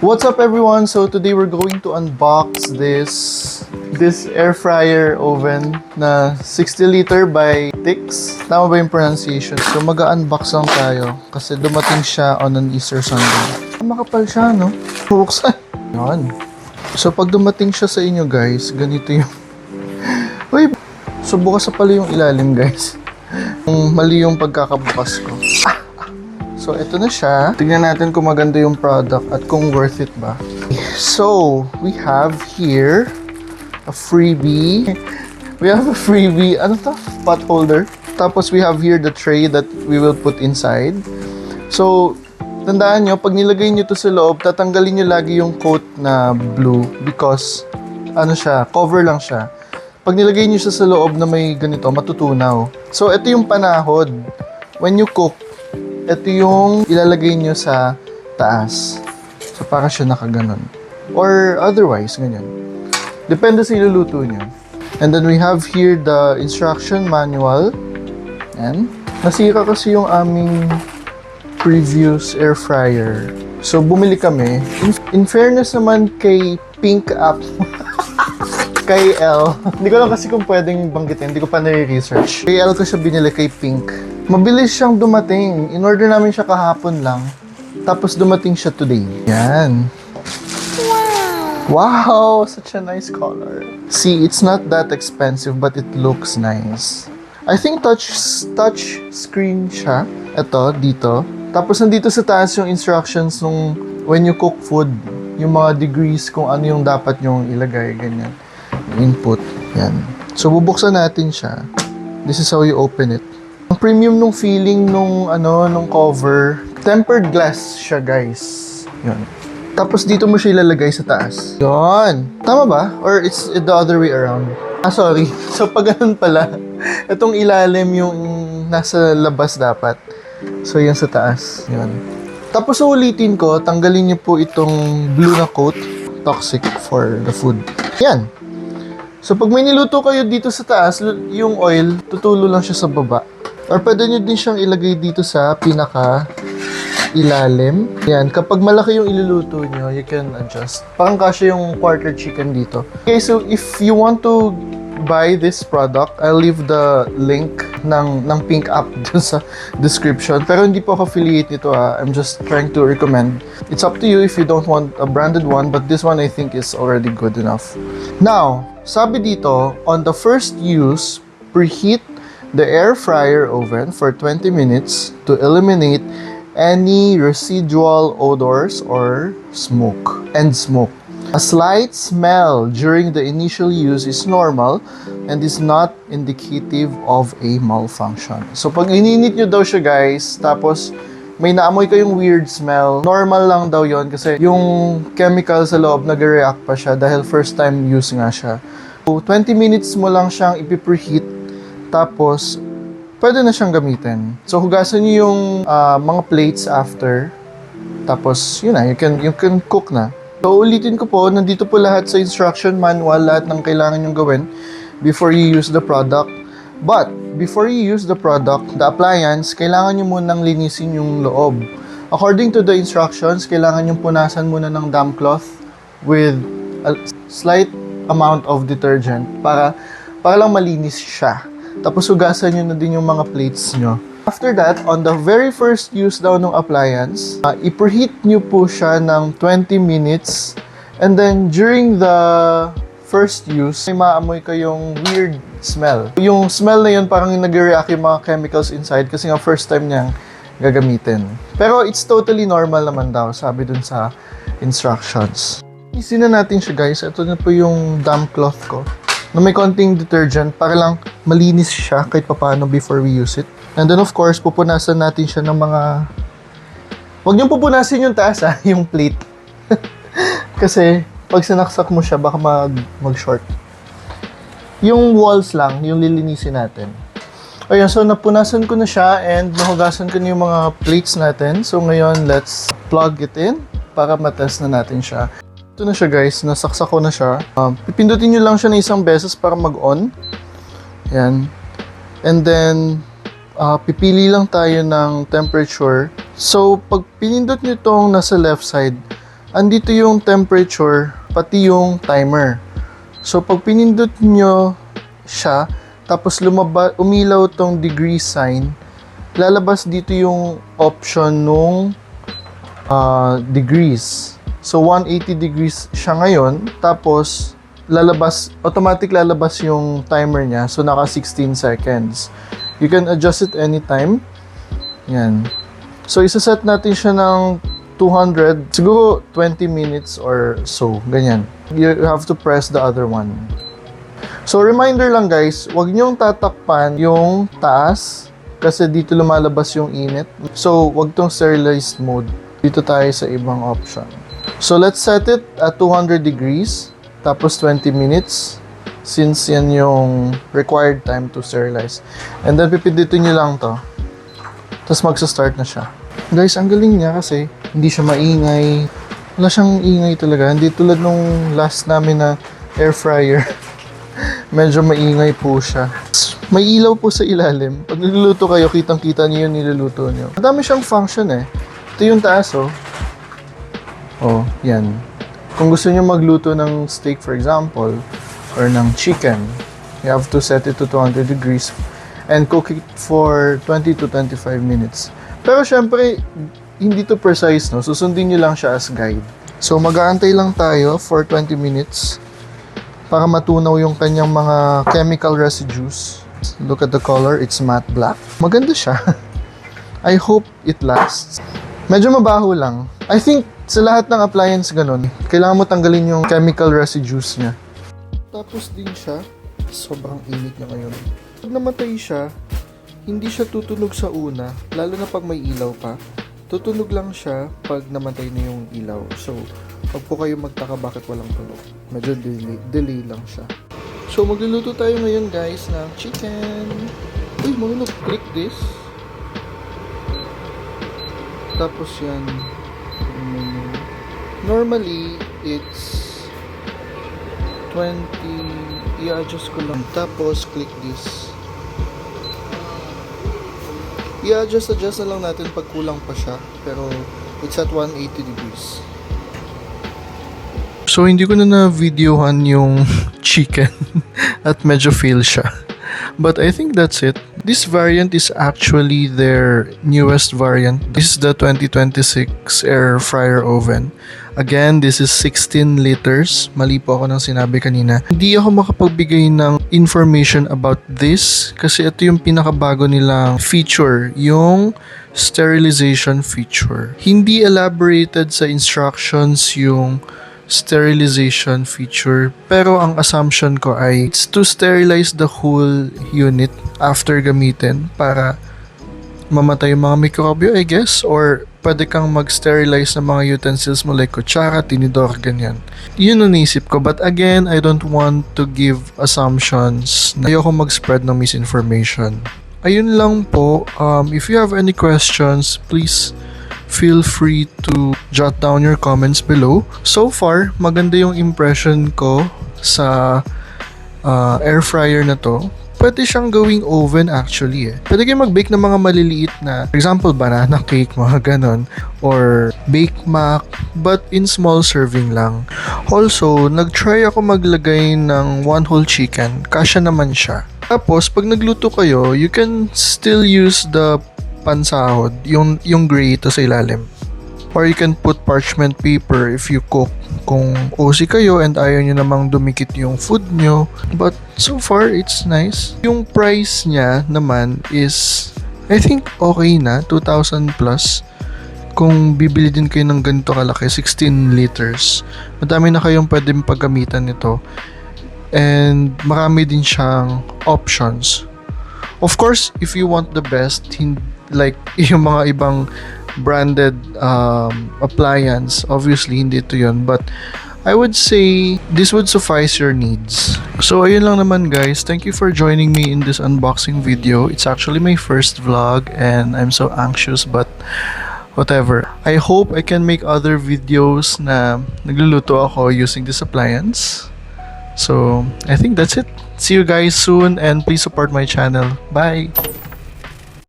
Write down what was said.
What's up everyone? So today we're going to unbox this air fryer oven na 60 liter by Tix. Tama ba yung pronunciation? So mag-unbox lang tayo kasi dumating siya on an Easter Sunday. Makapal siya, no? Buksan. Yan. So pag dumating siya sa inyo guys, ganito yung Uy! So bukas na pala yung ilalim guys. Mali yung pagkakabukas ko. So, ito na siya. Tignan natin kung maganda yung product at kung worth it ba. So, we have here a freebie. We have a freebie. Ano to? Pot holder. Tapos, we have here the tray that we will put inside. So, tandaan nyo, pag nilagay nyo to sa loob, tatanggalin nyo lagi yung coat na blue because, ano siya, cover lang siya. Pag nilagay nyo siya sa loob na may ganito, matutunaw. So, ito yung panahod. When you cook, ito yung ilalagay nyo sa taas. So, para siya nakaganon. Or otherwise, ganyan. Depende sa iluluto nyo. And then we have here the instruction manual. And nasira kasi yung aming previous air fryer. So, bumili kami. In fairness naman kay Pink App, kay L. Hindi ko lang kasi kung pwedeng banggitin. Hindi ko pa nare-research. Kay L ko siya binili kay Pink. Mabilis siyang dumating. In-order namin siya kahapon lang. Tapos dumating siya today. Yan. Wow! Such a nice color. See, it's not that expensive but it looks nice. I think touch screen siya. Ito, dito. Tapos nandito sa taas yung instructions nung when you cook food. Yung mga degrees kung ano yung dapat nyong ilagay. Ganyan. Input. Yan. So, bubuksan natin siya. This is how you open it. Ang premium nung feeling nung cover. Tempered glass siya, guys. Yan. Tapos dito mo siya ilalagay sa taas. Yan. Tama ba? Or it's the other way around? Ah, sorry. So, pag ganun pala, itong ilalim yung nasa labas dapat. So, yan sa taas. Yan. Tapos, ulitin ko, tanggalin niyo po itong blue na coat. Toxic for the food. Yan. So, pag may niluto kayo dito sa taas, yung oil, tutulo lang siya sa baba. Or pwede nyo din siyang ilagay dito sa pinaka ilalim. Yan, kapag malaki yung iluluto nyo, you can adjust. Parang kasya yung quarter chicken dito. Okay, so if you want to buy this product, I'll leave the link ng Pink App dun sa description. Pero hindi po ako affiliate nito I'm just trying to recommend. It's up to you if you don't want a branded one, but this one I think is already good enough. Now, sabi dito, on the first use, preheat the air fryer oven for 20 minutes to eliminate any residual odors or smoke. A slight smell during the initial use is normal and is not indicative of a malfunction. So pag ininit nyo daw siya guys, tapos may naamoy kayong weird smell, normal lang daw yon kasi yung chemical sa loob nag-react pa siya dahil first time use nga siya. So 20 minutes mo lang siyang ipipreheat tapos pwede na siyang gamitin. So hugasan niyo yung mga plates after. Tapos yun na, you can cook na. So ulitin ko po, nandito po lahat sa instruction manual, lahat ng kailangan nyong gawin before you use the product. But before you use the product, the appliance, kailangan nyo munang linisin yung loob. According to the instructions, kailangan nyo punasan muna ng damp cloth with a slight amount of detergent para lang malinis siya. Tapos hugasan nyo na din yung mga plates nyo. After that, on the very first use daw ng appliance, i-preheat nyo po siya ng 20 minutes. And then, during the first use, may maamoy kayong weird smell. Yung smell na yun, parang nag-react yung mga chemicals inside kasi nga first time niyang gagamitin. Pero it's totally normal naman daw, sabi dun sa instructions. Isin na natin siya guys. Ito na po yung damp cloth ko na may konting detergent para lang malinis siya kahit papaano before we use it. And then of course, pupunasan natin siya ng mga... Huwag niyong pupunasin yung taas yung plate. Kasi pag sinaksak mo siya, baka mag-short. Yung walls lang, yung lilinisin natin. Ayun, so napunasan ko na siya and nahugasan ko na yung mga plates natin. So ngayon, let's plug it in para matest na natin siya. Ito na siya guys, nasaksak ko na siya. Pipindutin nyo lang siya na isang beses para mag-on. Yan. And then, pipili lang tayo ng temperature. So, pag pinindot nyo itong nasa left side, andito yung temperature, pati yung timer. So, pag pinindot nyo siya, tapos umilaw tong degree sign, lalabas dito yung option nung degrees. So, 180 degrees siya ngayon, tapos automatic lalabas yung timer niya. So, naka 16 seconds. You can adjust it anytime. Yan. So, isaset natin siya ng 200, siguro 20 minutes or so. Ganyan. You have to press the other one. So, reminder lang guys, huwag niyong tatakpan yung taas kasi dito lumalabas yung init. So, huwag tong sterilized mode. Dito tayo sa ibang option. So, let's set it at 200 degrees. Tapos 20 minutes since yan yung required time to sterilize. And then pipindutin nyo lang to. Tapos magsa-start na siya. Guys, ang galing niya kasi hindi siya maingay. Wala siyang ingay talaga. Hindi tulad nung last namin na air fryer. Medyo maingay po siya. May ilaw po sa ilalim. Pag niluluto kayo, kitang-kita niyo yung niluluto niyo. Madami siyang function eh. Ito yung taas oh. Oh, yan. Kung gusto niyo magluto ng steak for example, or ng chicken, you have to set it to 200 degrees and cook it for 20 to 25 minutes. Pero syempre, hindi to precise, no? Susundin niyo lang siya as guide. So, mag-aantay lang tayo for 20 minutes para matunaw yung kanyang mga chemical residues. Look at the color, it's matte black. Maganda siya. I hope it lasts. Medyo mabaho lang. I think sa lahat ng appliance ganun, kailangan mo tanggalin yung chemical residues niya. Tapos din siya, sobrang init niya ngayon. Pag namatay siya, hindi siya tutunog sa una, lalo na pag may ilaw pa. Tutunog lang siya pag namatay na yung ilaw. So, pag po kayo magtaka bakit walang tunog, medyo delay lang siya. So, magluluto tayo ngayon guys ng chicken. Uy, mga click this. Tapos yan. Normally, it's 20. I-adjust ko lang. Tapos, click this. I-adjust na lang natin pag kulang pa siya. Pero, it's at 180 degrees. So, hindi ko na videohan yung chicken at medyo fail siya. But I think that's it. This variant is actually their newest variant. This is the 2026 air fryer oven. Again, this is 16 liters. Mali po ako ng sinabi kanina. Hindi ako makapagbigay ng information about this kasi ito yung pinakabago nilang feature, yung sterilization feature. Hindi elaborated sa instructions yung sterilization feature, pero ang assumption ko ay it's to sterilize the whole unit after gamitin para mamatay yung mga mikrobyo, I guess, or pwede kang mag-sterilize ng mga utensils mo like kutsara, tinidor, ganyan. Yun ang naisip ko, but again, I don't want to give assumptions. Ayoko mag-spread ng misinformation. Ayun lang po. If you have any questions, please feel free to jot down your comments below. So far, maganda yung impression ko sa air fryer na to. Pwede siyang gawing oven actually eh. Pwede kayo mag-bake ng mga maliliit na, for example, banana cake, mga ganon, or bake mac, but in small serving lang. Also, nag-try ako maglagay ng one whole chicken. Kasya naman siya. Tapos, pag nagluto kayo, you can still use the pansahod, yung gray ito sa ilalim. Or you can put parchment paper if you cook. Kung OC kayo and ayaw nyo namang dumikit yung food nyo. But so far, it's nice. Yung price niya naman is, I think okay na, 2,000 plus. Kung bibili din kayo ng ganito kalaki, 16 liters. Madami na kayong pwedeng paggamitan nito. And marami din siyang options. Of course, if you want the best, like yung mga ibang branded appliance, obviously hindi ito yun, but I would say this would suffice your needs. So ayun lang naman guys, thank you for joining me in this unboxing video. It's actually my first vlog and I'm so anxious, but whatever. I hope I can make other videos na nagluluto ako using this appliance. So I think that's it. See you guys soon and please support my channel. Bye!